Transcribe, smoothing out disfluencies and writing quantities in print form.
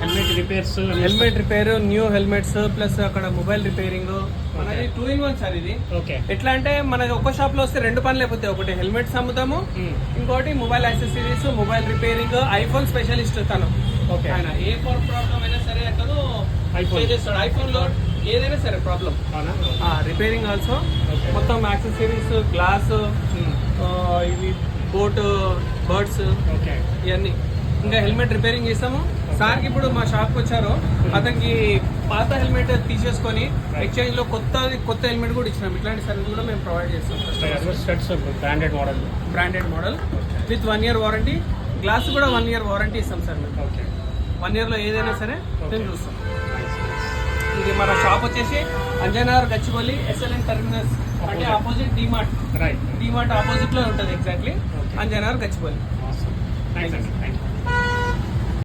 Helmet repairs, helmet repair, new helmets plus అక్కడ mobile repairing. మనది 2-in-1 sir ఇది. Okay. ఎట్లా అంటే మనది ఒక్క షాప్ లో వస్తే 2 పనులు అయిపోతాయి. ఒకటి హెల్మెట్స్ అమ్ముతాము, ఇంకోటి mobile accessories, mobile repairing. IPhone specialist తను. ఓకే. ఆయన ఏ ప్రాబ్లం అయినా సరే అతను ఐఫోన్ చేస్తాడు. ఐఫోన్ లో ఏదైనా సరే ప్రాబ్లం రిపేరింగ్ ఆల్సో. మొత్తం యాక్సెసరీస్, గ్లాస్, ఇవి బోట్ బర్డ్స్, ఇవన్నీ. ఇంకా హెల్మెట్ రిపేరింగ్ చేస్తాము. సార్కి ఇప్పుడు మా షాప్కి వచ్చారు, అతనికి పాత హెల్మెట్ తీసేసుకొని ఎక్స్చేంజ్ లో కొత్త హెల్మెట్ కూడా ఇచ్చినాం. ఇట్లాంటి సర్వీస్ కూడా మేము ప్రొవైడ్ చేస్తాం. Branded model with 1 year warranty. Glass కూడా 1 year వారంటీ ఇస్తాం సార్ మేము. 1 year లో ఏదైనా సరే మేము చూస్తాం. ఇది మన షాప్ వచ్చేసి అంజనార్ గచ్చిబౌలి SLN టర్మినల్స్ అంటే ఆపోజిట్ డిమార్ట్ ఆపోజిట్ లో ఉంటుంది. ఎగ్జాక్ట్లీ అంజనార్ గచ్చిబౌలి. Thank you.